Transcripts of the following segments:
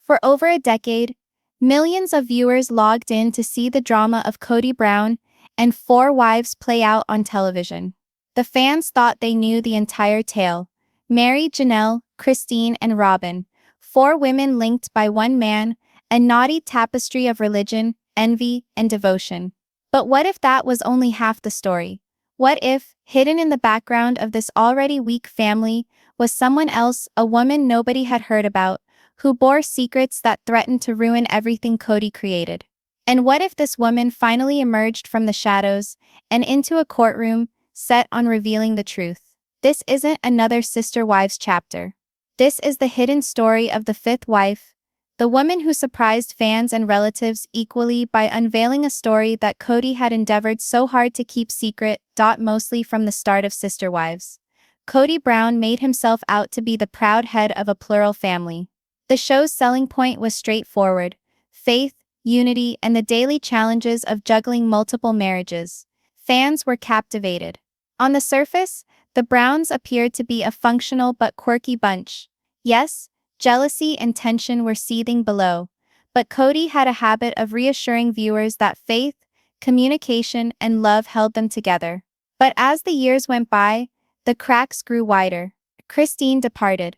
For over a decade, millions of viewers logged in to see the drama of Kody Brown and four wives play out on television. The fans thought they knew the entire tale. Meri, Janelle, Christine, and Robyn, four women linked by one man, a naughty tapestry of religion, envy, and devotion. But what if that was only half the story? What if, hidden in the background of this already weak family, was someone else, a woman nobody had heard about, who bore secrets that threatened to ruin everything Kody created? And what if this woman finally emerged from the shadows and into a courtroom set on revealing the truth? This isn't another Sister Wives chapter. This is the hidden story of the fifth wife, the woman who surprised fans and relatives equally by unveiling a story that Kody had endeavored so hard to keep secret. Mostly from the start of Sister Wives, Kody Brown made himself out to be the proud head of a plural family. The show's selling point was straightforward: faith, unity, and the daily challenges of juggling multiple marriages. Fans were captivated. On the surface, the Browns appeared to be a functional but quirky bunch. Yes, jealousy and tension were seething below, but Kody had a habit of reassuring viewers that faith, communication, and love held them together. But as the years went by, the cracks grew wider. Christine departed.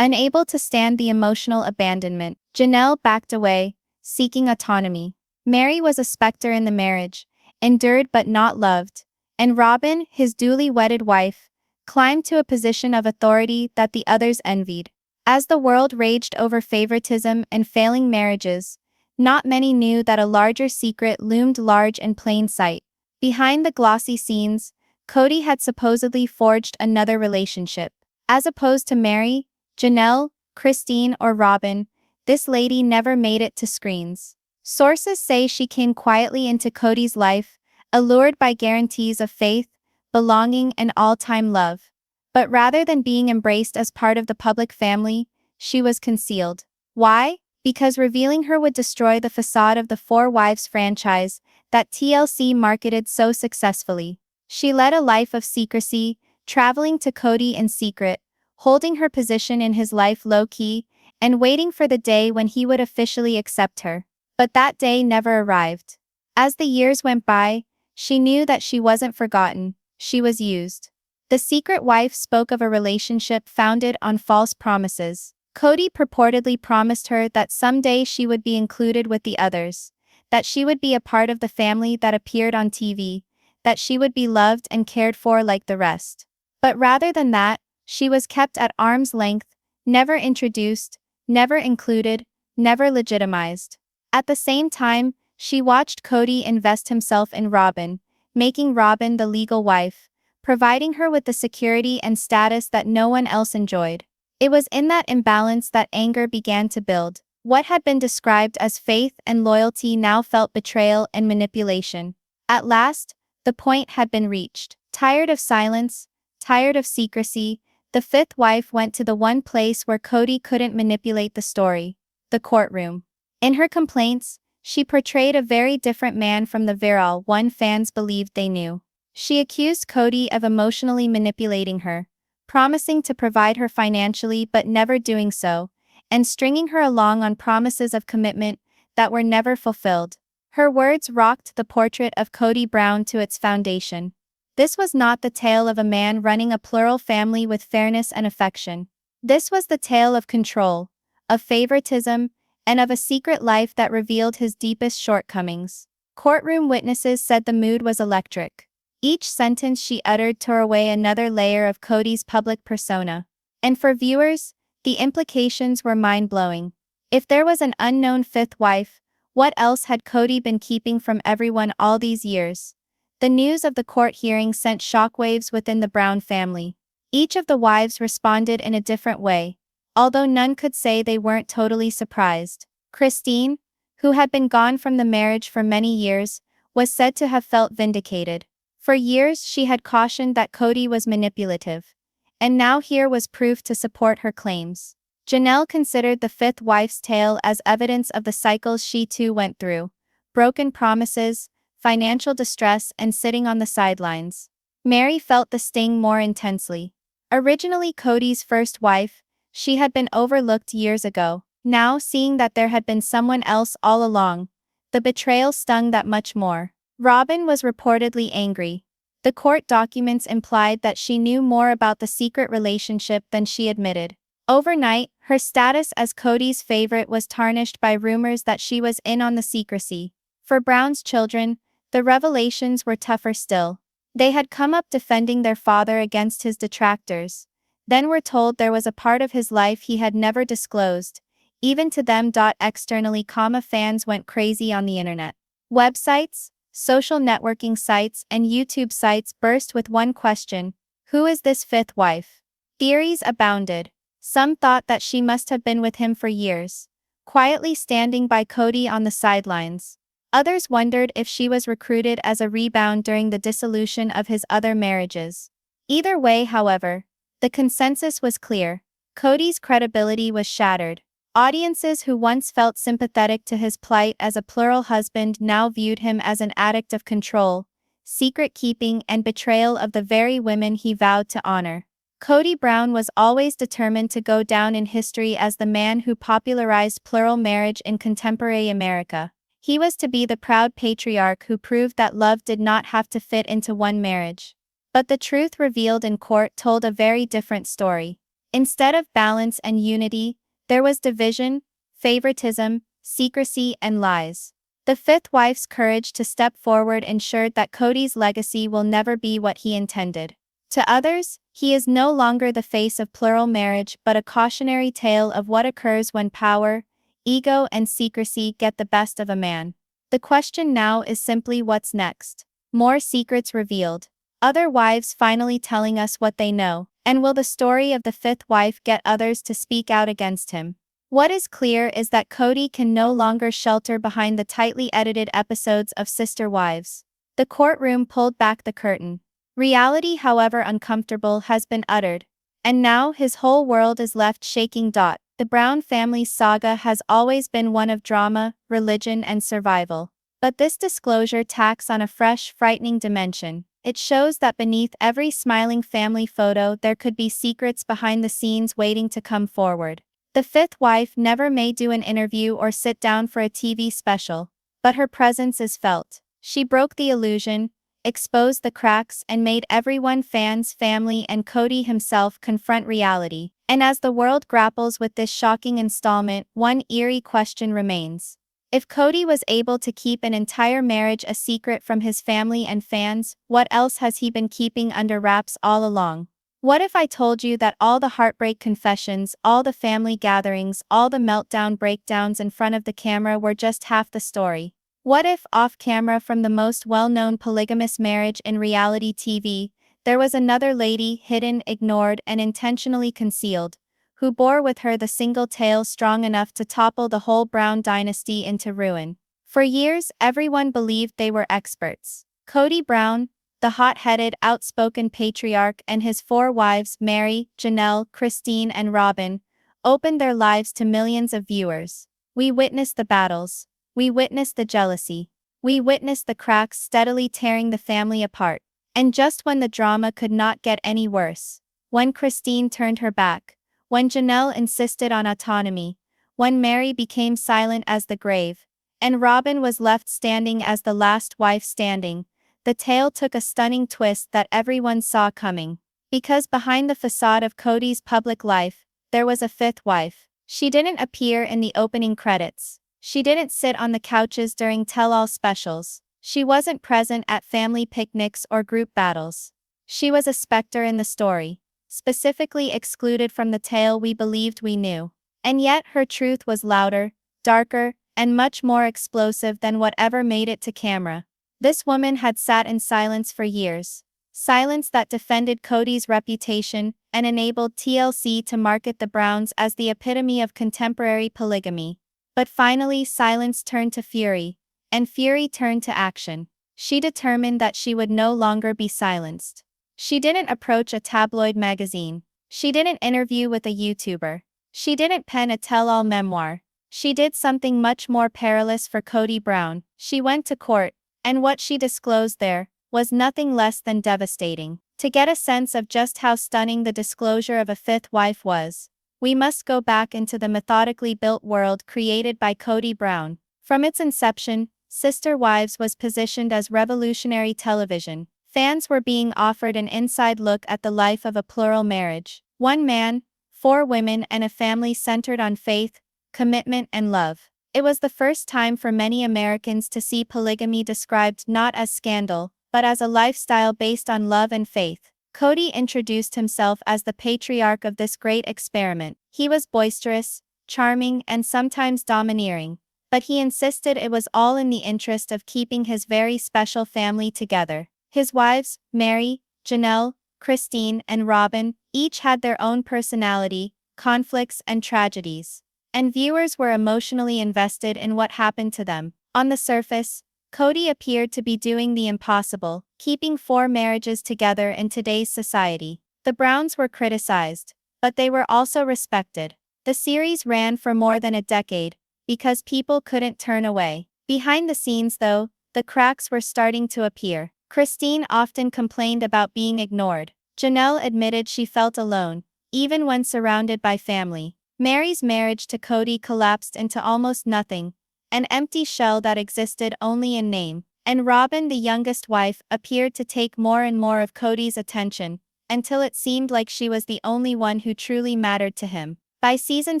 Unable to stand the emotional abandonment, Janelle backed away, seeking autonomy. Meri was a specter in the marriage, endured but not loved. And Robyn, his duly wedded wife, climbed to a position of authority that the others envied. As the world raged over favoritism and failing marriages, not many knew that a larger secret loomed large in plain sight. Behind the glossy scenes, Kody had supposedly forged another relationship. As opposed to Meri, Janelle, Christine, or Robyn, this lady never made it to screens. Sources say she came quietly into Kody's life, allured by guarantees of faith, belonging, and all-time love. But rather than being embraced as part of the public family, she was concealed. Why? Because revealing her would destroy the facade of the Four Wives franchise that TLC marketed so successfully. She led a life of secrecy, traveling to Kody in secret, holding her position in his life low-key, and waiting for the day when he would officially accept her. But that day never arrived. As the years went by, she knew that she wasn't forgotten, she was used. The secret wife spoke of a relationship founded on false promises. Kody purportedly promised her that someday she would be included with the others, that she would be a part of the family that appeared on TV, that she would be loved and cared for like the rest. But rather than that, she was kept at arm's length, never introduced, never included, never legitimized. At the same time, she watched Kody invest himself in Robyn, making Robyn the legal wife, providing her with the security and status that no one else enjoyed. It was in that imbalance that anger began to build. What had been described as faith and loyalty now felt betrayal and manipulation. At last, the point had been reached. Tired of silence, tired of secrecy, the fifth wife went to the one place where Kody couldn't manipulate the story: the courtroom. In her complaints, she portrayed a very different man from the virile one fans believed they knew. She accused Kody of emotionally manipulating her, promising to provide her financially but never doing so, and stringing her along on promises of commitment that were never fulfilled. Her words rocked the portrait of Kody Brown to its foundation. This was not the tale of a man running a plural family with fairness and affection. This was the tale of control, of favoritism, and of a secret life that revealed his deepest shortcomings. Courtroom witnesses said the mood was electric. Each sentence she uttered tore away another layer of Kody's public persona. And for viewers, the implications were mind-blowing. If there was an unknown fifth wife, what else had Kody been keeping from everyone all these years? The news of the court hearing sent shockwaves within the Brown family. Each of the wives responded in a different way, although none could say they weren't totally surprised. Christine, who had been gone from the marriage for many years, was said to have felt vindicated. For years she had cautioned that Kody was manipulative, and now here was proof to support her claims. Janelle considered the fifth wife's tale as evidence of the cycles she too went through: broken promises, financial distress, and sitting on the sidelines. Meri felt the sting more intensely. Originally Kody's first wife, she had been overlooked years ago. Now, seeing that there had been someone else all along, the betrayal stung that much more. Robyn was reportedly angry. The court documents implied that she knew more about the secret relationship than she admitted. Overnight, her status as Kody's favorite was tarnished by rumors that she was in on the secrecy. For Brown's children, the revelations were tougher still. They had come up defending their father against his detractors, then were told there was a part of his life he had never disclosed, even to them. Externally, fans went crazy on the internet. Websites, social networking sites, and YouTube sites burst with one question: who is this fifth wife? Theories abounded. Some thought that she must have been with him for years, quietly standing by Kody on the sidelines. Others wondered if she was recruited as a rebound during the dissolution of his other marriages. Either way, however, the consensus was clear. Kody's credibility was shattered. Audiences who once felt sympathetic to his plight as a plural husband now viewed him as an addict of control, secret keeping, and betrayal of the very women he vowed to honor. Kody Brown was always determined to go down in history as the man who popularized plural marriage in contemporary America. He was to be the proud patriarch who proved that love did not have to fit into one marriage. But the truth revealed in court told a very different story. Instead of balance and unity, there was division, favoritism, secrecy, and lies. The fifth wife's courage to step forward ensured that Kody's legacy will never be what he intended. To others, he is no longer the face of plural marriage but a cautionary tale of what occurs when power, ego, and secrecy get the best of a man. The question now is simply what's next. More secrets revealed. Other wives finally telling us what they know. And will the story of the fifth wife get others to speak out against him? What is clear is that Kody can no longer shelter behind the tightly edited episodes of Sister Wives. The courtroom pulled back the curtain. Reality, however uncomfortable, has been uttered. And now his whole world is left shaking. The Brown family's saga has always been one of drama, religion, and survival. But this disclosure tacks on a fresh, frightening dimension. It shows that beneath every smiling family photo there could be secrets behind the scenes waiting to come forward. The fifth wife never may do an interview or sit down for a TV special, but her presence is felt. She broke the illusion, exposed the cracks, and made everyone, fans, family, and Kody himself, confront reality. And as the world grapples with this shocking installment, one eerie question remains. If Kody was able to keep an entire marriage a secret from his family and fans, what else has he been keeping under wraps all along? What if I told you that all the heartbreak confessions, all the family gatherings, all the meltdown breakdowns in front of the camera were just half the story? What if, off camera from the most well-known polygamous marriage in reality TV, there was another lady, hidden, ignored, and intentionally concealed, who bore with her the single tale strong enough to topple the whole Brown dynasty into ruin? For years, everyone believed they were experts. Kody Brown, the hot-headed, outspoken patriarch, and his four wives, Meri, Janelle, Christine, and Robyn, opened their lives to millions of viewers. We witnessed the battles. We witnessed the jealousy. We witnessed the cracks steadily tearing the family apart. And just when the drama could not get any worse, when Christine turned her back, when Janelle insisted on autonomy, when Meri became silent as the grave, and Robyn was left standing as the last wife standing, the tale took a stunning twist that everyone saw coming. Because behind the facade of Kody's public life, there was a fifth wife. She didn't appear in the opening credits. She didn't sit on the couches during tell-all specials. She wasn't present at family picnics or group battles. She was a specter in the story, specifically excluded from the tale we believed we knew. And yet her truth was louder, darker, and much more explosive than whatever made it to camera. This woman had sat in silence for years. Silence that defended Kody's reputation and enabled TLC to market the Browns as the epitome of contemporary polygamy. But finally, silence turned to fury, and fury turned to action. She determined that she would no longer be silenced. She didn't approach a tabloid magazine. She didn't interview with a YouTuber. She didn't pen a tell-all memoir. She did something much more perilous for Kody Brown. She went to court, and what she disclosed there was nothing less than devastating. To get a sense of just how stunning the disclosure of a fifth wife was, we must go back into the methodically built world created by Kody Brown. From its inception, Sister Wives was positioned as revolutionary television. Fans were being offered an inside look at the life of a plural marriage. One man, four women, and a family centered on faith, commitment, and love. It was the first time for many Americans to see polygamy described not as scandal, but as a lifestyle based on love and faith. Kody introduced himself as the patriarch of this great experiment. He was boisterous, charming, and sometimes domineering, but he insisted it was all in the interest of keeping his very special family together. His wives, Meri, Janelle, Christine, and Robyn, each had their own personality, conflicts, and tragedies. And viewers were emotionally invested in what happened to them. On the surface, Kody appeared to be doing the impossible, keeping four marriages together in today's society. The Browns were criticized, but they were also respected. The series ran for more than a decade, because people couldn't turn away. Behind the scenes though, the cracks were starting to appear. Christine often complained about being ignored. Janelle admitted she felt alone, even when surrounded by family. Meri's marriage to Kody collapsed into almost nothing, an empty shell that existed only in name. And Robyn, the youngest wife, appeared to take more and more of Kody's attention, until it seemed like she was the only one who truly mattered to him. By season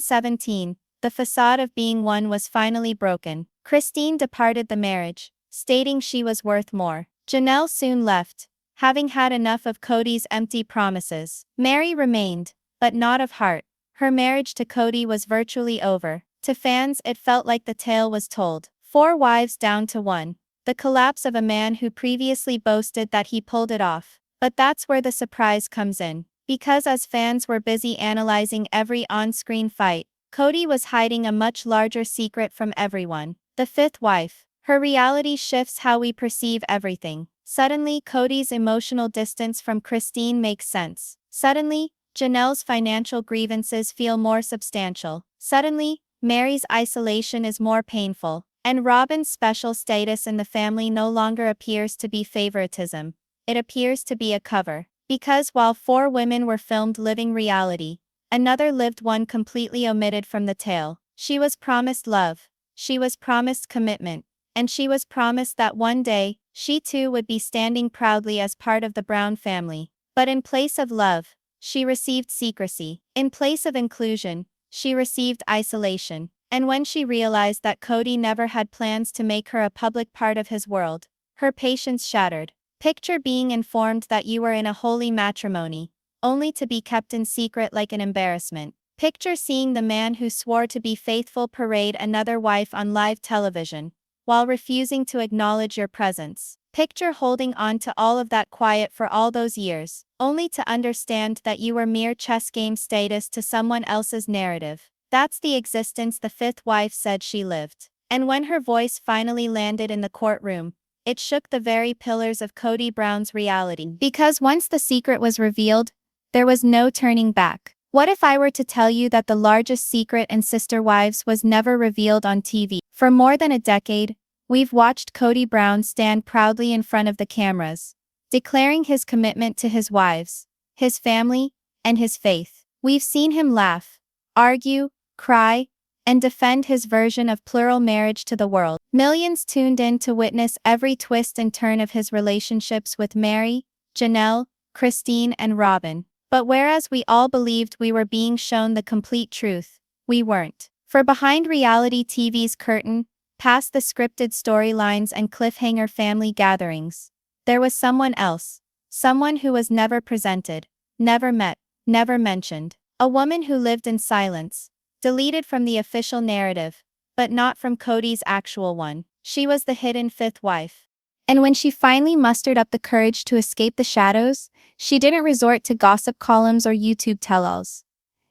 17, the facade of being one was finally broken. Christine departed the marriage, stating she was worth more. Janelle soon left, having had enough of Kody's empty promises. Meri remained, but not of heart. Her marriage to Kody was virtually over. To fans, it felt like the tale was told. Four wives down to one. The collapse of a man who previously boasted that he pulled it off. But that's where the surprise comes in. Because as fans were busy analyzing every on-screen fight, Kody was hiding a much larger secret from everyone. The fifth wife. Her reality shifts how we perceive everything. Suddenly, Kody's emotional distance from Christine makes sense. Suddenly, Janelle's financial grievances feel more substantial. Suddenly, Meri's isolation is more painful. And Robyn's special status in the family no longer appears to be favoritism. It appears to be a cover. Because while four women were filmed living reality, another lived one completely omitted from the tale. She was promised love. She was promised commitment. And she was promised that one day, she too would be standing proudly as part of the Brown family. But in place of love, she received secrecy. In place of inclusion, she received isolation. And when she realized that Kody never had plans to make her a public part of his world, her patience shattered. Picture being informed that you were in a holy matrimony, only to be kept in secret like an embarrassment. Picture seeing the man who swore to be faithful parade another wife on live television, while refusing to acknowledge your presence. Picture holding on to all of that quiet for all those years, only to understand that you were mere chess game status to someone else's narrative. That's the existence the fifth wife said she lived. And when her voice finally landed in the courtroom, it shook the very pillars of Kody Brown's reality. Because once the secret was revealed, there was no turning back. What if I were to tell you that the largest secret in Sister Wives was never revealed on TV? For more than a decade, we've watched Kody Brown stand proudly in front of the cameras, declaring his commitment to his wives, his family, and his faith. We've seen him laugh, argue, cry, and defend his version of plural marriage to the world. Millions tuned in to witness every twist and turn of his relationships with Meri, Janelle, Christine, and Robyn. But whereas we all believed we were being shown the complete truth, we weren't. For behind reality TV's curtain, past the scripted storylines and cliffhanger family gatherings, there was someone else. Someone who was never presented, never met, never mentioned. A woman who lived in silence, deleted from the official narrative, but not from Kody's actual one. She was the hidden fifth wife. And when she finally mustered up the courage to escape the shadows, she didn't resort to gossip columns or YouTube tell-alls.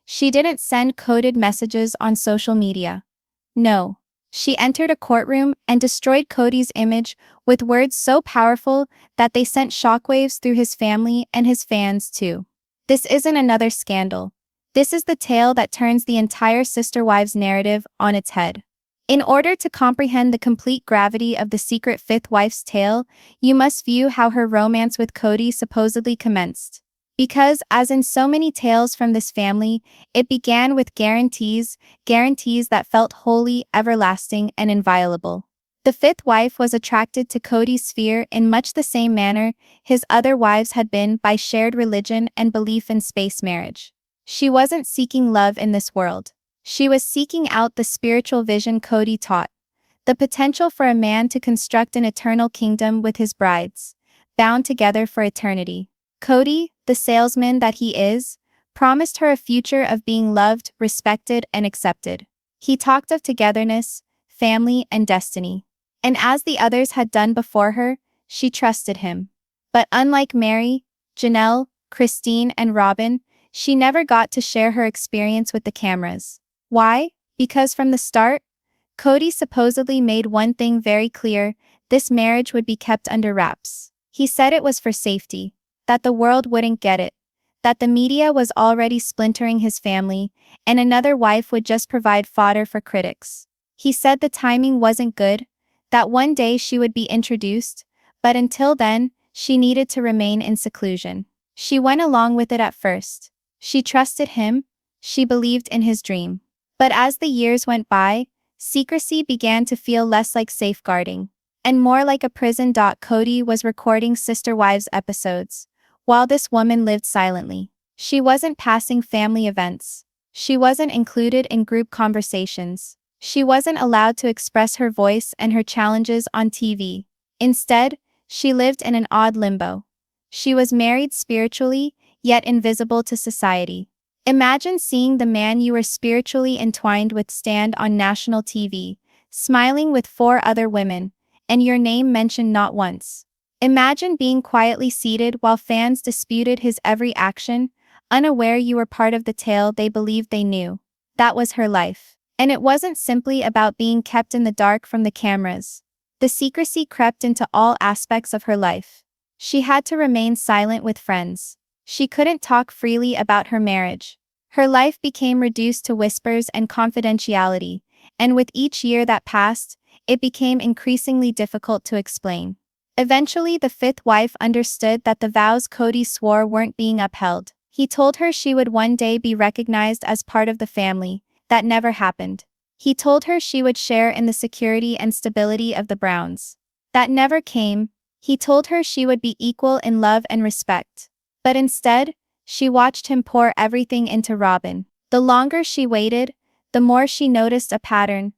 She didn't send coded messages on social media. No. She entered a courtroom and destroyed Kody's image with words so powerful that they sent shockwaves through his family and his fans too. This isn't another scandal. This is the tale that turns the entire Sister Wives narrative on its head. In order to comprehend the complete gravity of the secret fifth wife's tale, you must view how her romance with Kody supposedly commenced. Because, as in so many tales from this family, it began with guarantees that felt holy, everlasting, and inviolable. The fifth wife was attracted to Kody's sphere in much the same manner his other wives had been, by shared religion and belief in space marriage. She wasn't seeking love in this world. She was seeking out the spiritual vision Kody taught. The potential for a man to construct an eternal kingdom with his brides, bound together for eternity. Kody, the salesman that he is, promised her a future of being loved, respected, and accepted. He talked of togetherness, family, and destiny. And as the others had done before her, she trusted him. But unlike Meri, Janelle, Christine, and Robyn, she never got to share her experience with the cameras. Why? Because from the start, Kody supposedly made one thing very clear: this marriage would be kept under wraps. He said it was for safety, that the world wouldn't get it, that the media was already splintering his family, and another wife would just provide fodder for critics. He said the timing wasn't good, that one day she would be introduced, but until then, she needed to remain in seclusion. She went along with it at first. She trusted him, she believed in his dream. But as the years went by, secrecy began to feel less like safeguarding, and more like a prison. Kody was recording Sister Wives episodes, while this woman lived silently. She wasn't passing family events. She wasn't included in group conversations. She wasn't allowed to express her voice and her challenges on TV. Instead, she lived in an odd limbo. She was married spiritually, yet invisible to society. Imagine seeing the man you were spiritually entwined with stand on national TV, smiling with 4 other women, and your name mentioned not once. Imagine being quietly seated while fans disputed his every action, unaware you were part of the tale they believed they knew. That was her life. And it wasn't simply about being kept in the dark from the cameras. The secrecy crept into all aspects of her life. She had to remain silent with friends. She couldn't talk freely about her marriage. Her life became reduced to whispers and confidentiality, and with each year that passed, it became increasingly difficult to explain. Eventually, the fifth wife understood that the vows Kody swore weren't being upheld. He told her she would one day be recognized as part of the family. That never happened. He told her she would share in the security and stability of the Browns. That never came. He told her she would be equal in love and respect. But instead, she watched him pour everything into Robyn. The longer she waited, the more she noticed a pattern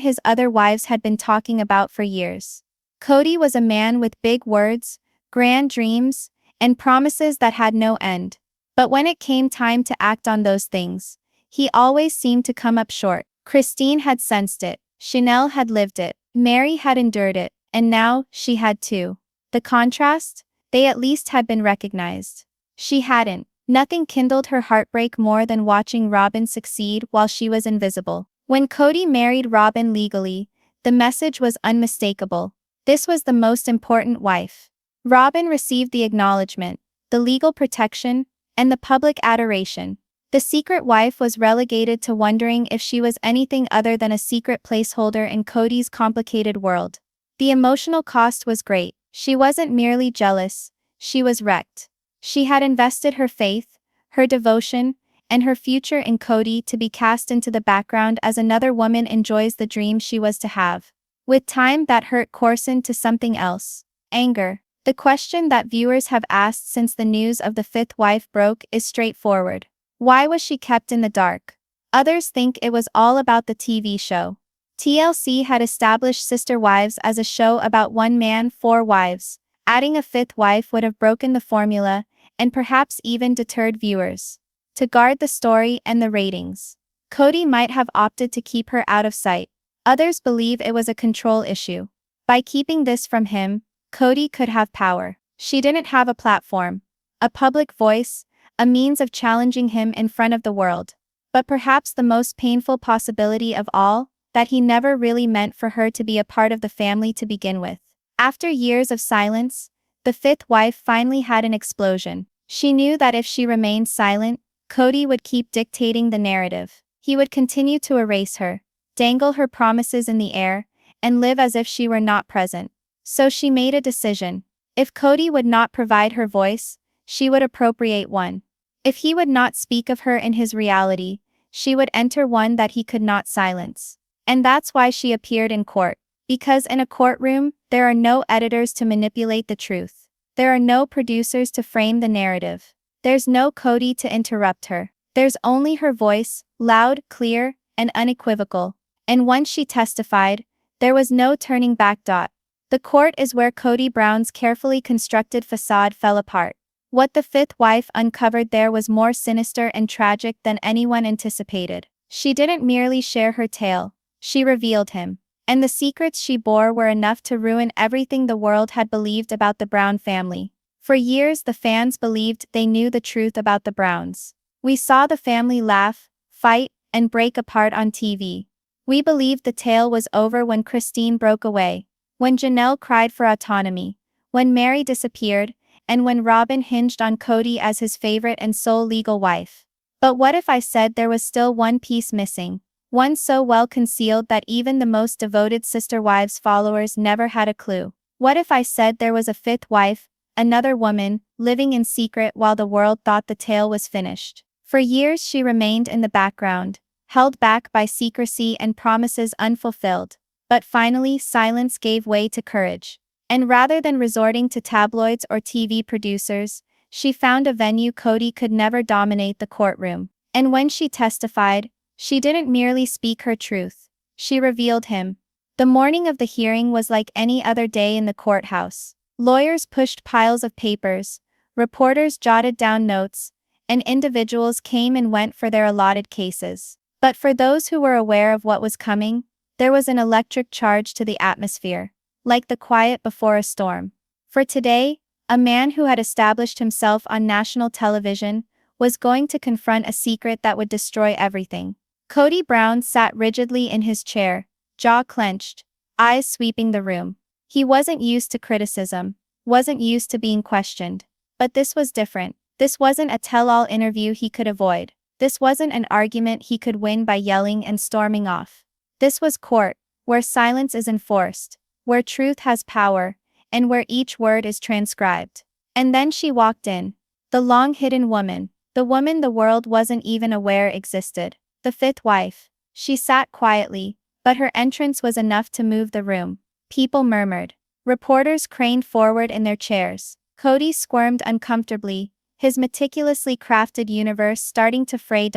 his other wives had been talking about for years. Kody was a man with big words, grand dreams, and promises that had no end. But when it came time to act on those things, he always seemed to come up short. Christine had sensed it. Janelle had lived it. Meri had endured it. And now, she had too. The contrast? They at least had been recognized. She hadn't. Nothing kindled her heartbreak more than watching Robyn succeed while she was invisible. When Kody married Robyn legally, the message was unmistakable. This was the most important wife. Robyn received the acknowledgement, the legal protection, and the public adoration. The secret wife was relegated to wondering if she was anything other than a secret placeholder in Kody's complicated world. The emotional cost was great. She wasn't merely jealous, she was wrecked. She had invested her faith, her devotion, and her future in Kody to be cast into the background as another woman enjoys the dream she was to have. With time, that hurt coarsened to something else: anger. The question that viewers have asked since the news of the fifth wife broke is straightforward. Why was she kept in the dark? Others think it was all about the TV show. TLC had established Sister Wives as a show about one man, 4 wives. Adding a fifth wife would have broken the formula, and perhaps even deterred viewers. To guard the story and the ratings, Kody might have opted to keep her out of sight. Others believe it was a control issue. By keeping this from him, Kody could have power. She didn't have a platform, a public voice, a means of challenging him in front of the world. But perhaps the most painful possibility of all, that he never really meant for her to be a part of the family to begin with. After years of silence, the fifth wife finally had an explosion. She knew that if she remained silent, Kody would keep dictating the narrative. He would continue to erase her, dangle her promises in the air, and live as if she were not present. So she made a decision. If Kody would not provide her voice, she would appropriate one. If he would not speak of her in his reality, she would enter one that he could not silence. And that's why she appeared in court. Because in a courtroom, there are no editors to manipulate the truth. There are no producers to frame the narrative. There's no Kody to interrupt her. There's only her voice, loud, clear, and unequivocal. And once she testified, there was no turning back. The court is where Kody Brown's carefully constructed facade fell apart. What the fifth wife uncovered there was more sinister and tragic than anyone anticipated. She didn't merely share her tale, she revealed him. And the secrets she bore were enough to ruin everything the world had believed about the Brown family. For years the fans believed they knew the truth about the Browns. We saw the family laugh, fight, and break apart on TV. We believed the tale was over when Christine broke away, when Janelle cried for autonomy, when Meri disappeared, and when Robyn hinged on Kody as his favorite and sole legal wife. But what if I said there was still one piece missing? One so well concealed that even the most devoted sister wives' followers never had a clue. What if I said there was a fifth wife, another woman, living in secret while the world thought the tale was finished? For years she remained in the background, held back by secrecy and promises unfulfilled. But finally silence gave way to courage. And rather than resorting to tabloids or TV producers, she found a venue Kody could never dominate: the courtroom. And when she testified, she didn't merely speak her truth, she revealed him. The morning of the hearing was like any other day in the courthouse. Lawyers pushed piles of papers, reporters jotted down notes, and individuals came and went for their allotted cases. But for those who were aware of what was coming, there was an electric charge to the atmosphere, like the quiet before a storm. For today, a man who had established himself on national television was going to confront a secret that would destroy everything. Kody Brown sat rigidly in his chair, jaw clenched, eyes sweeping the room. He wasn't used to criticism, wasn't used to being questioned. But this was different. This wasn't a tell-all interview he could avoid. This wasn't an argument he could win by yelling and storming off. This was court, where silence is enforced, where truth has power, and where each word is transcribed. And then she walked in. The long-hidden woman, the woman the world wasn't even aware existed. The fifth wife. She sat quietly, but her entrance was enough to move the room. People murmured. Reporters craned forward in their chairs. Kody squirmed uncomfortably, his meticulously crafted universe starting to fray.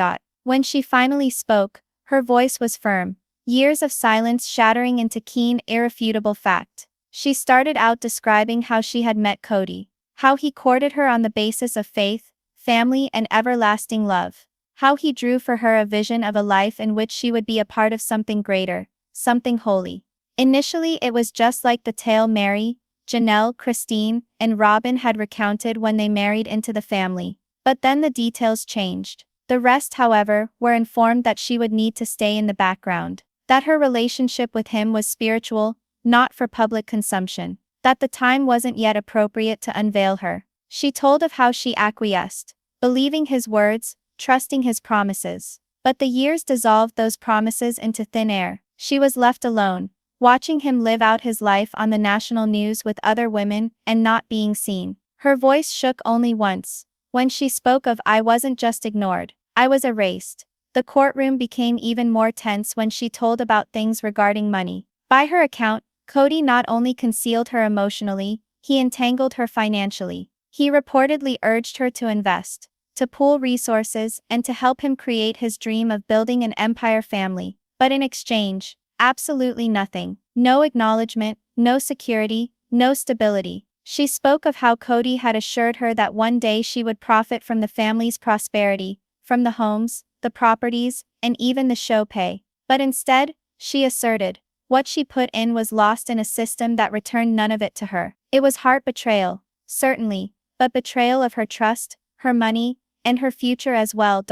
When she finally spoke, her voice was firm, years of silence shattering into keen, irrefutable fact. She started out describing how she had met Kody, how he courted her on the basis of faith, family, and everlasting love. How he drew for her a vision of a life in which she would be a part of something greater, something holy. Initially it was just like the tale Meri, Janelle, Christine, and Robyn had recounted when they married into the family. But then the details changed. The rest, however, were informed that she would need to stay in the background. That her relationship with him was spiritual, not for public consumption. That the time wasn't yet appropriate to unveil her. She told of how she acquiesced, believing his words, trusting his promises. But the years dissolved those promises into thin air. She was left alone, watching him live out his life on the national news with other women and not being seen. Her voice shook only once. When she spoke of "I wasn't just ignored, I was erased." The courtroom became even more tense when she told about things regarding money. By her account, Kody not only concealed her emotionally, he entangled her financially. He reportedly urged her to invest, to pool resources, and to help him create his dream of building an empire family. But in exchange, absolutely nothing. No acknowledgement, no security, no stability. She spoke of how Kody had assured her that one day she would profit from the family's prosperity, from the homes, the properties, and even the show pay. But instead, she asserted, what she put in was lost in a system that returned none of it to her. It was heart betrayal, certainly, but betrayal of her trust, her money, and her future as well.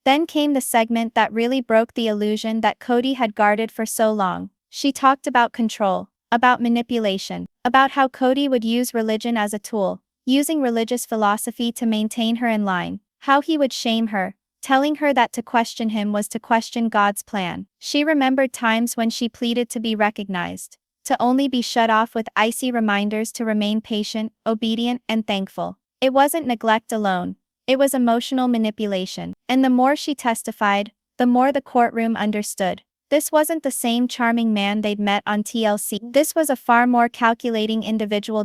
Then came the segment that really broke the illusion that Kody had guarded for so long. She talked about control, about manipulation, about how Kody would use religion as a tool, using religious philosophy to maintain her in line, how he would shame her, telling her that to question him was to question God's plan. She remembered times when she pleaded to be recognized, to only be shut off with icy reminders to remain patient, obedient, and thankful. It wasn't neglect alone. It was emotional manipulation. And the more she testified, the more the courtroom understood. This wasn't the same charming man they'd met on TLC. This was a far more calculating individual.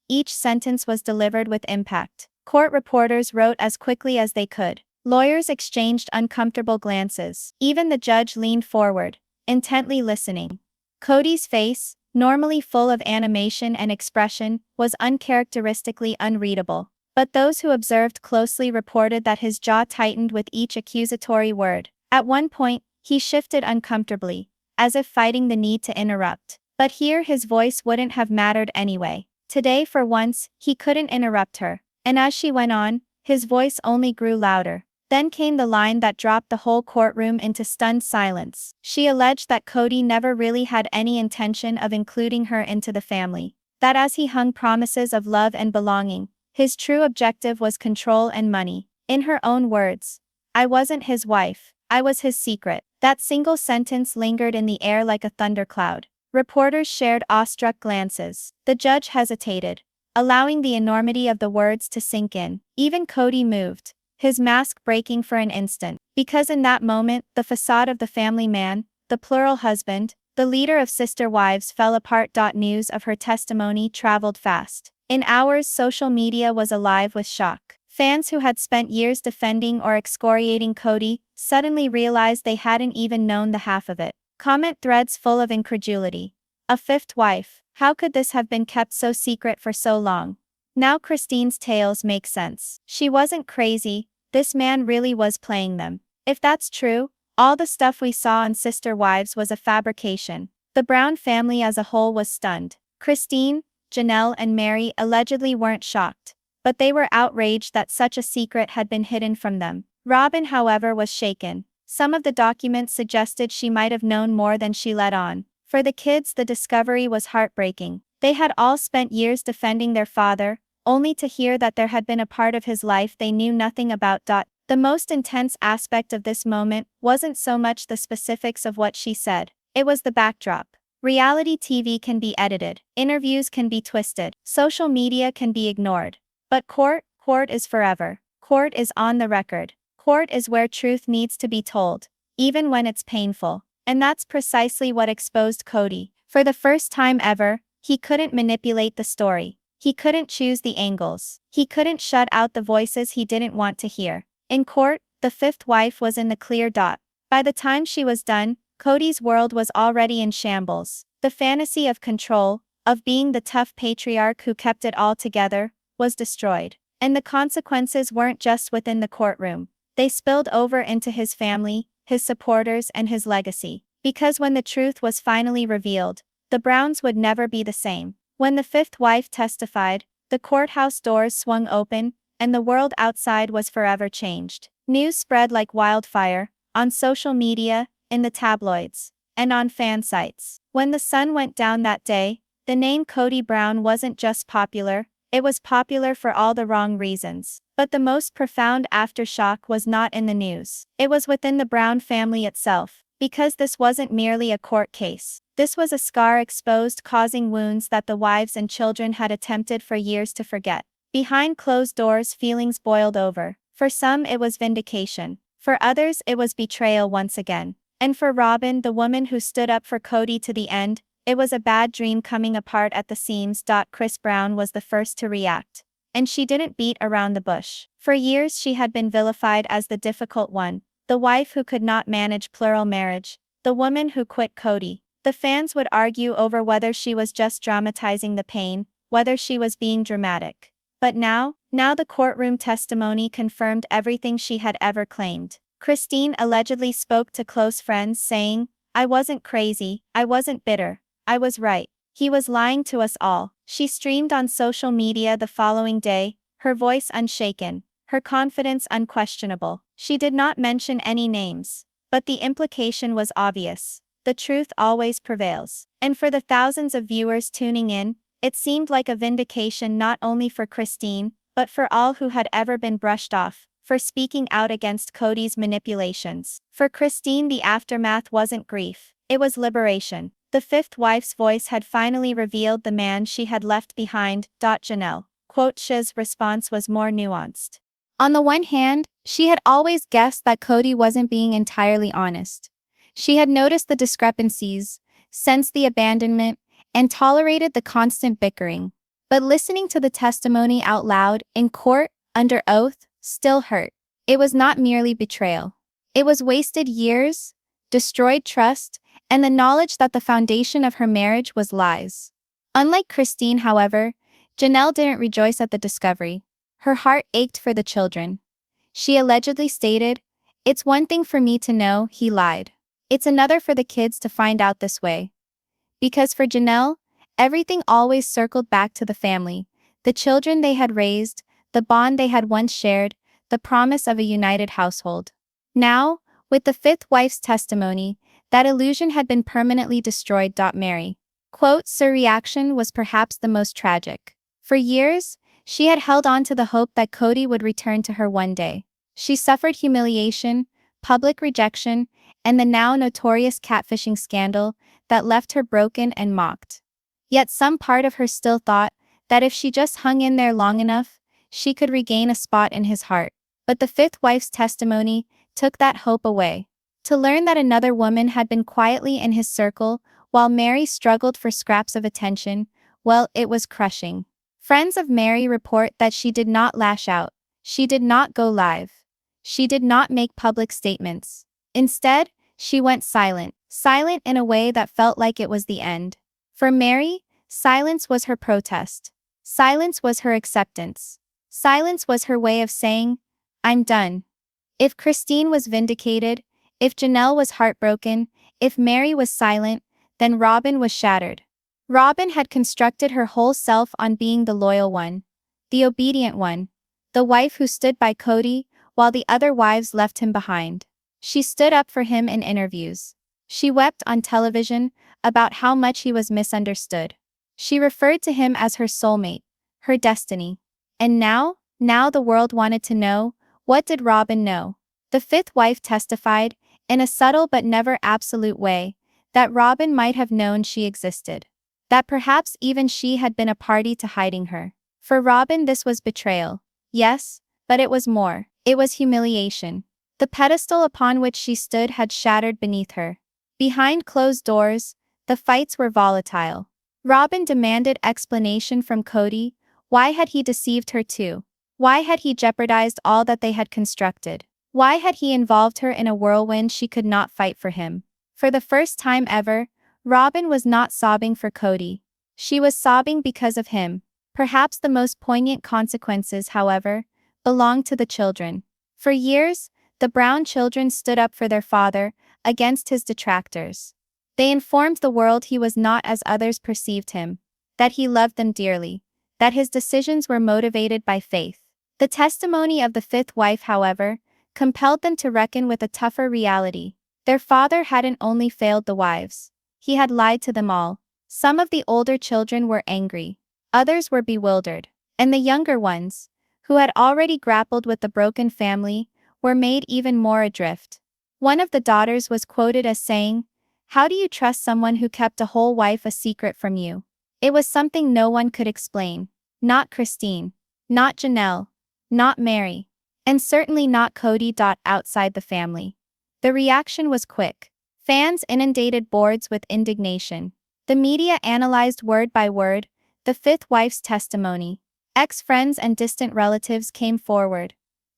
Each sentence was delivered with impact. Court reporters wrote as quickly as they could. Lawyers exchanged uncomfortable glances. Even the judge leaned forward, intently listening. Kody's face, normally full of animation and expression, was uncharacteristically unreadable. But those who observed closely reported that his jaw tightened with each accusatory word. At one point, he shifted uncomfortably, as if fighting the need to interrupt. But here his voice wouldn't have mattered anyway. Today, for once, he couldn't interrupt her. And as she went on, his voice only grew louder. Then came the line that dropped the whole courtroom into stunned silence. She alleged that Kody never really had any intention of including her into the family. That as he hung promises of love and belonging, his true objective was control and money. In her own words, "I wasn't his wife, I was his secret." That single sentence lingered in the air like a thundercloud. Reporters shared awestruck glances. The judge hesitated, allowing the enormity of the words to sink in. Even Kody moved, his mask breaking for an instant. Because in that moment, the facade of the family man, the plural husband, the leader of sister wives fell apart. News of her testimony traveled fast. In hours, social media was alive with shock. Fans who had spent years defending or excoriating Kody suddenly realized they hadn't even known the half of it. Comment threads full of incredulity. A fifth wife. How could this have been kept so secret for so long? Now Christine's tales make sense. She wasn't crazy, this man really was playing them. If that's true, all the stuff we saw on Sister Wives was a fabrication. The Brown family as a whole was stunned. Christine, Janelle and Meri allegedly weren't shocked, but they were outraged that such a secret had been hidden from them. Robyn, however, was shaken. Some of the documents suggested she might have known more than she let on. For the kids, the discovery was heartbreaking. They had all spent years defending their father, only to hear that there had been a part of his life they knew nothing about. The most intense aspect of this moment wasn't so much the specifics of what she said, it was the backdrop. Reality TV can be edited, interviews can be twisted, social media can be ignored. But court is forever. Court is on the record. Court is where truth needs to be told, even when it's painful. And that's precisely what exposed Kody. For the first time ever, he couldn't manipulate the story. He couldn't choose the angles. He couldn't shut out the voices he didn't want to hear. In court, the fifth wife was in the clear. By the time she was done, Kody's world was already in shambles. The fantasy of control, of being the tough patriarch who kept it all together, was destroyed. And the consequences weren't just within the courtroom. They spilled over into his family, his supporters and his legacy. Because when the truth was finally revealed, the Browns would never be the same. When the fifth wife testified, the courthouse doors swung open, and the world outside was forever changed. News spread like wildfire, on social media, in the tabloids, and on fan sites. When the sun went down that day, the name Kody Brown wasn't just popular, it was popular for all the wrong reasons. But the most profound aftershock was not in the news. It was within the Brown family itself. Because this wasn't merely a court case. This was a scar exposed, causing wounds that the wives and children had attempted for years to forget. Behind closed doors, feelings boiled over. For some, it was vindication. For others, it was betrayal once again. And for Robyn, the woman who stood up for Kody to the end, it was a bad dream coming apart at the seams. Chris Brown was the first to react. And she didn't beat around the bush. For years she had been vilified as the difficult one, the wife who could not manage plural marriage, the woman who quit Kody. The fans would argue over whether she was just dramatizing the pain, whether she was being dramatic. But now the courtroom testimony confirmed everything she had ever claimed. Christine allegedly spoke to close friends saying, "I wasn't crazy, I wasn't bitter, I was right. He was lying to us all." She streamed on social media the following day, her voice unshaken, her confidence unquestionable. She did not mention any names, but the implication was obvious. The truth always prevails. And for the thousands of viewers tuning in, it seemed like a vindication not only for Christine, but for all who had ever been brushed off, for speaking out against Kody's manipulations. For Christine, the aftermath wasn't grief, it was liberation. The fifth wife's voice had finally revealed the man she had left behind. Janelle, Quote's response was more nuanced. On the one hand, she had always guessed that Kody wasn't being entirely honest. She had noticed the discrepancies, sensed the abandonment, and tolerated the constant bickering. But listening to the testimony out loud, in court, under oath, still hurt. It was not merely betrayal. It was wasted years, destroyed trust, and the knowledge that the foundation of her marriage was lies. Unlike Christine, however, Janelle didn't rejoice at the discovery. Her heart ached for the children. She allegedly stated, "It's one thing for me to know he lied. It's another for the kids to find out this way." Because for Janelle, everything always circled back to the family, the children they had raised, the bond they had once shared, the promise of a united household. Now, with the fifth wife's testimony, that illusion had been permanently destroyed. Meri. Quote's reaction was perhaps the most tragic. For years, she had held on to the hope that Kody would return to her one day. She suffered humiliation, public rejection, and the now notorious catfishing scandal that left her broken and mocked. Yet some part of her still thought that if she just hung in there long enough, she could regain a spot in his heart. But the fifth wife's testimony took that hope away. To learn that another woman had been quietly in his circle while Meri struggled for scraps of attention, well, it was crushing. Friends of Meri report that she did not lash out. She did not go live. She did not make public statements. Instead, she went silent in a way that felt like it was the end. For Meri, silence was her protest. Silence was her acceptance. Silence was her way of saying, "I'm done." If Christine was vindicated, if Janelle was heartbroken, if Meri was silent, then Robyn was shattered. Robyn had constructed her whole self on being the loyal one, the obedient one, the wife who stood by Kody while the other wives left him behind. She stood up for him in interviews. She wept on television about how much he was misunderstood. She referred to him as her soulmate, her destiny. And now the world wanted to know, what did Robyn know? The fifth wife testified, in a subtle but never absolute way, that Robyn might have known she existed. That perhaps even she had been a party to hiding her. For Robyn, this was betrayal. Yes, but it was more. It was humiliation. The pedestal upon which she stood had shattered beneath her. Behind closed doors, the fights were volatile. Robyn demanded explanation from Kody. Why had he deceived her too? Why had he jeopardized all that they had constructed? Why had he involved her in a whirlwind she could not fight for him? For the first time ever, Robyn was not sobbing for Kody. She was sobbing because of him. Perhaps the most poignant consequences, however, belonged to the children. For years, the Brown children stood up for their father, against his detractors. They informed the world he was not as others perceived him, that he loved them dearly, that his decisions were motivated by faith. The testimony of the fifth wife, however, compelled them to reckon with a tougher reality. Their father hadn't only failed the wives. He had lied to them all. Some of the older children were angry. Others were bewildered. And the younger ones, who had already grappled with the broken family, were made even more adrift. One of the daughters was quoted as saying, "How do you trust someone who kept a whole wife a secret from you?" It was something no one could explain. Not Christine. Not Janelle. Not Meri. And certainly not Kody. Outside the family, the reaction was quick. Fans inundated boards with indignation. The media analyzed word by word the fifth wife's testimony. Ex-friends and distant relatives came forward,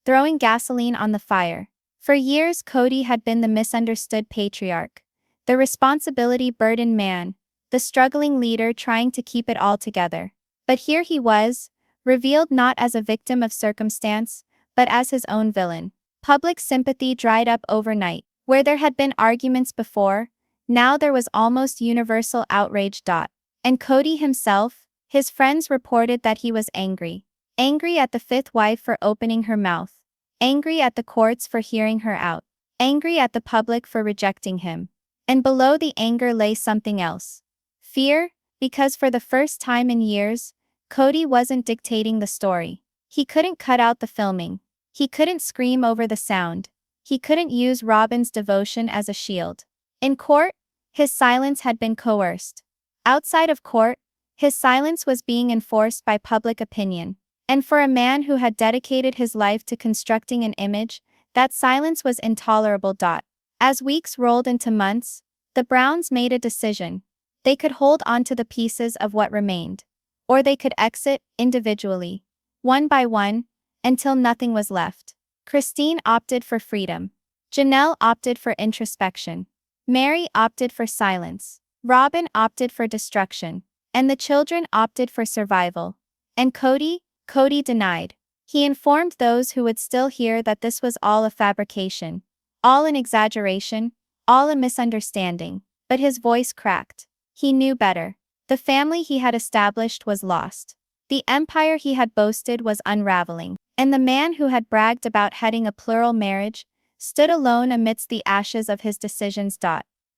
throwing gasoline on the fire. For years, Kody had been the misunderstood patriarch, the responsibility-burdened man, the struggling leader trying to keep it all together. But here he was, revealed not as a victim of circumstance, but as his own villain. Public sympathy dried up overnight. Where there had been arguments before, now there was almost universal outrage. And Kody himself, his friends reported that he was angry. Angry at the fifth wife for opening her mouth. Angry at the courts for hearing her out. Angry at the public for rejecting him. And below the anger lay something else. Fear, because for the first time in years, Kody wasn't dictating the story. He couldn't cut out the filming. He couldn't scream over the sound. He couldn't use Robyn's devotion as a shield. In court, his silence had been coerced. Outside of court, his silence was being enforced by public opinion. And for a man who had dedicated his life to constructing an image, that silence was intolerable. As weeks rolled into months, the Browns made a decision. They could hold on to the pieces of what remained, or they could exit individually, one by one, until nothing was left. Christine opted for freedom. Janelle opted for introspection. Meri opted for silence. Robyn opted for destruction. And the children opted for survival. And Kody denied. He informed those who would still hear that this was all a fabrication, all an exaggeration, all a misunderstanding, but his voice cracked. He knew better. The family he had established was lost. The empire he had boasted was unraveling, and the man who had bragged about heading a plural marriage stood alone amidst the ashes of his decisions.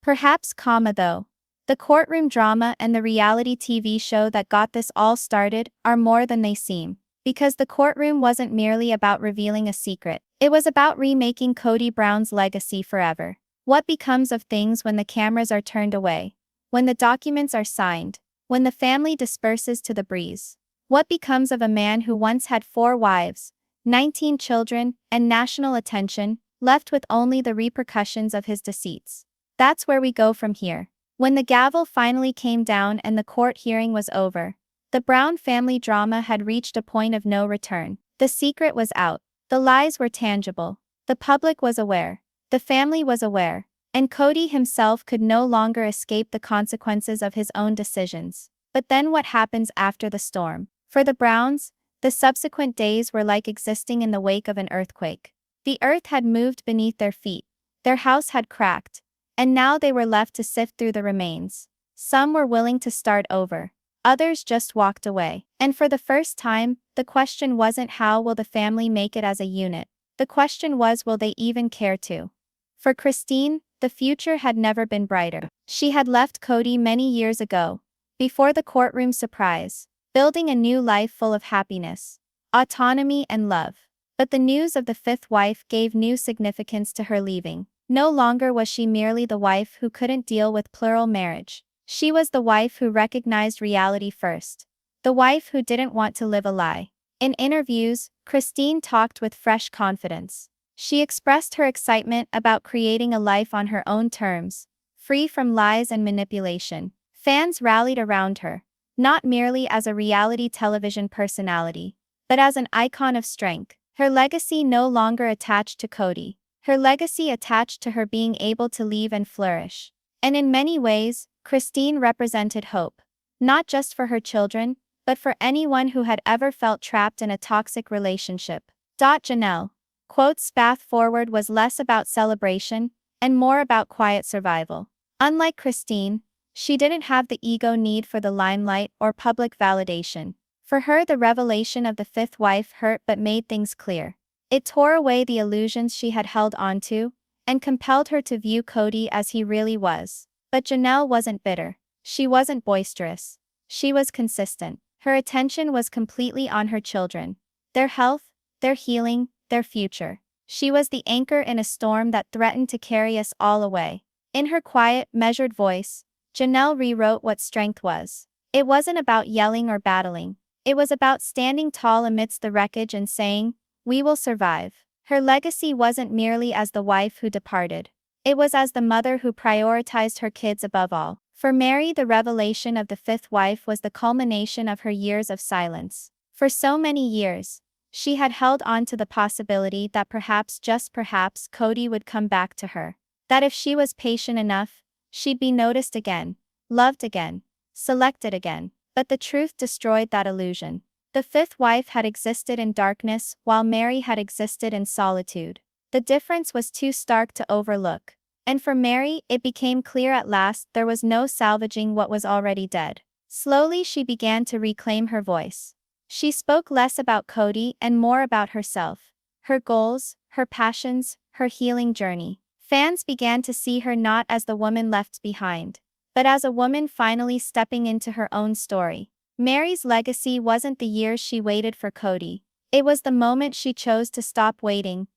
Perhaps, though, the courtroom drama and the reality TV show that got this all started are more than they seem. Because the courtroom wasn't merely about revealing a secret, it was about remaking Kody Brown's legacy forever. What becomes of things when the cameras are turned away? When the documents are signed? When the family disperses to the breeze? What becomes of a man who once had 4 wives, 19 children, and national attention, left with only the repercussions of his deceits? That's where we go from here. When the gavel finally came down and the court hearing was over, the Brown family drama had reached a point of no return. The secret was out. The lies were tangible. The public was aware. The family was aware. And Kody himself could no longer escape the consequences of his own decisions. But then what happens after the storm? For the Browns, the subsequent days were like existing in the wake of an earthquake. The earth had moved beneath their feet. Their house had cracked. And now they were left to sift through the remains. Some were willing to start over. Others just walked away. And for the first time, the question wasn't how will the family make it as a unit. The question was, will they even care to? For Christine, the future had never been brighter. She had left Kody many years ago, before the courtroom surprise, building a new life full of happiness, autonomy and love. But the news of the 5th wife gave new significance to her leaving. No longer was she merely the wife who couldn't deal with plural marriage. She was the wife who recognized reality first. The wife who didn't want to live a lie. In interviews, Christine talked with fresh confidence. She expressed her excitement about creating a life on her own terms, free from lies and manipulation. Fans rallied around her, not merely as a reality television personality, but as an icon of strength. Her legacy no longer attached to Kody. Her legacy attached to her being able to leave and flourish. And in many ways, Christine represented hope. Not just for her children, but for anyone who had ever felt trapped in a toxic relationship. Janelle quotes path forward was less about celebration, and more about quiet survival. Unlike Christine, she didn't have the ego need for the limelight or public validation. For her, the revelation of the 5th wife hurt but made things clear. It tore away the illusions she had held onto, and compelled her to view Kody as he really was. But Janelle wasn't bitter. She wasn't boisterous. She was consistent. Her attention was completely on her children, their health, their healing, their future. She was the anchor in a storm that threatened to carry us all away. In her quiet, measured voice, Janelle rewrote what strength was. It wasn't about yelling or battling. It was about standing tall amidst the wreckage and saying, "We will survive." Her legacy wasn't merely as the wife who departed. It was as the mother who prioritized her kids above all. For Meri, the revelation of the 5th wife was the culmination of her years of silence. For so many years, she had held on to the possibility that perhaps, just perhaps, Kody would come back to her. That if she was patient enough, she'd be noticed again, loved again, selected again. But the truth destroyed that illusion. The 5th wife had existed in darkness while Meri had existed in solitude. The difference was too stark to overlook. And for Meri, it became clear at last there was no salvaging what was already dead. Slowly she began to reclaim her voice. She spoke less about Kody and more about herself, her goals, her passions, her healing journey. Fans began to see her not as the woman left behind, but as a woman finally stepping into her own story. Meri's legacy wasn't the years she waited for Kody. It was the moment she chose to stop waiting.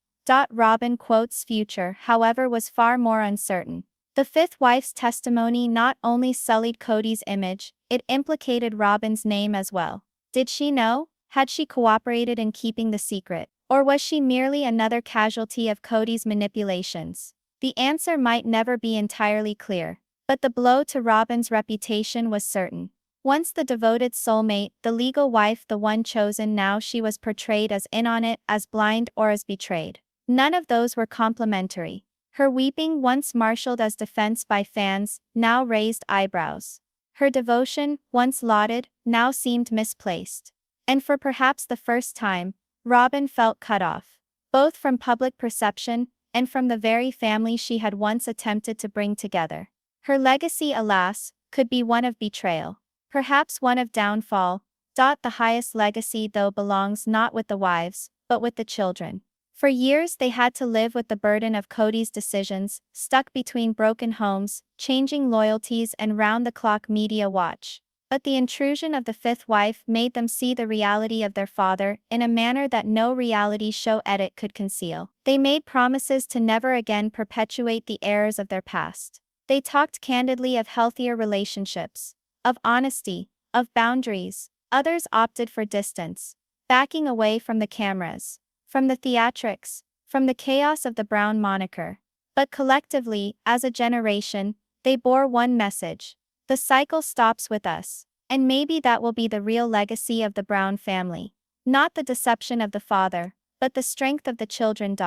Robyn quotes future, however, was far more uncertain. The 5th wife's testimony not only sullied Kody's image, it implicated Robyn's name as well. Did she know? Had she cooperated in keeping the secret? Or was she merely another casualty of Kody's manipulations? The answer might never be entirely clear, but the blow to Robyn's reputation was certain. Once the devoted soulmate, the legal wife, the one chosen, now she was portrayed as in on it, as blind, or as betrayed. None of those were complimentary. Her weeping, once marshaled as defense by fans, now raised eyebrows. Her devotion, once lauded, now seemed misplaced. And for perhaps the first time, Robyn felt cut off, both from public perception and from the very family she had once attempted to bring together. Her legacy, alas, could be one of betrayal. Perhaps one of downfall. The highest legacy, though, belongs not with the wives, but with the children. For years they had to live with the burden of Kody's decisions, stuck between broken homes, changing loyalties, and round-the-clock media watch. But the intrusion of the fifth wife made them see the reality of their father in a manner that no reality show edit could conceal. They made promises to never again perpetuate the errors of their past. They talked candidly of healthier relationships, of honesty, of boundaries. Others opted for distance, backing away from the cameras, from the theatrics, from the chaos of the Brown moniker. But collectively, as a generation, they bore one message: the cycle stops with us. And maybe that will be the real legacy of the Brown family. Not the deception of the father, but the strength of the children.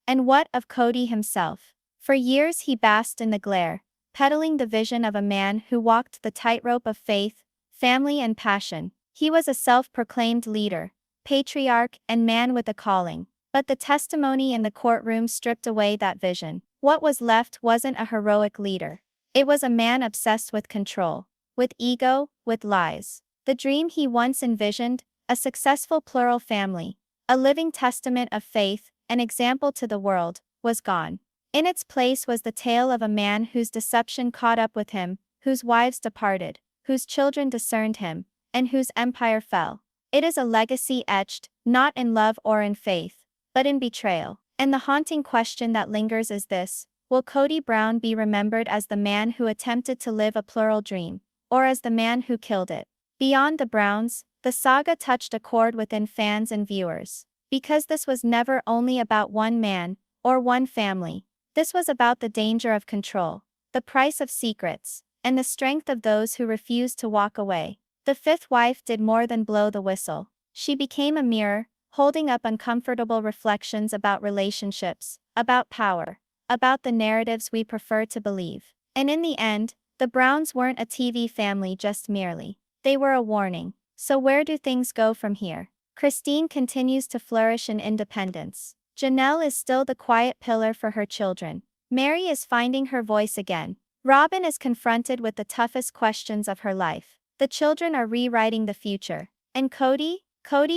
And what of Kody himself? For years he basked in the glare, peddling the vision of a man who walked the tightrope of faith, family, and passion. He was a self-proclaimed leader, patriarch, and man with a calling. But the testimony in the courtroom stripped away that vision. What was left wasn't a heroic leader. It was a man obsessed with control, with ego, with lies. The dream he once envisioned, a successful plural family, a living testament of faith, an example to the world, was gone. In its place was the tale of a man whose deception caught up with him, whose wives departed, whose children discerned him, and whose empire fell. It is a legacy etched, not in love or in faith, but in betrayal. And the haunting question that lingers is this: will Kody Brown be remembered as the man who attempted to live a plural dream, or as the man who killed it? Beyond the Browns, the saga touched a chord within fans and viewers. Because this was never only about one man, or one family. This was about the danger of control, the price of secrets, and the strength of those who refused to walk away. The fifth wife did more than blow the whistle. She became a mirror, holding up uncomfortable reflections about relationships, about power, about the narratives we prefer to believe. And in the end, the Browns weren't a TV family just merely. They were a warning. So where do things go from here? Christine continues to flourish in independence. Janelle is still the quiet pillar for her children. Meri is finding her voice again. Robyn is confronted with the toughest questions of her life. The children are rewriting the future. And Kody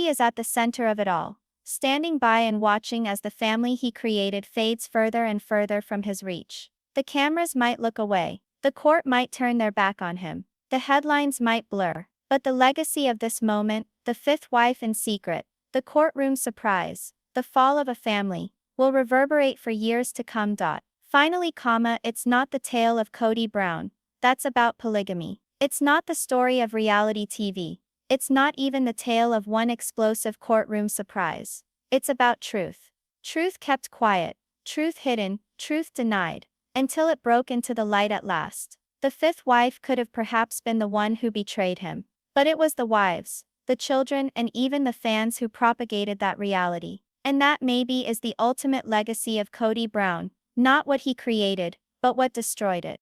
is at the center of it all, standing by and watching as the family he created fades further and further from his reach. The cameras might look away. The court might turn their back on him. The headlines might blur. But the legacy of this moment, the fifth wife in secret, the courtroom surprise, the fall of a family, will reverberate for years to come. Finally, it's not the tale of Kody Brown that's about polygamy. It's not the story of reality TV. It's not even the tale of one explosive courtroom surprise. It's about truth. Truth kept quiet, truth hidden, truth denied, until it broke into the light at last. The fifth wife could have perhaps been the one who betrayed him. But it was the wives, the children, and even the fans who propagated that reality. And that maybe is the ultimate legacy of Kody Brown, not what he created, but what destroyed it.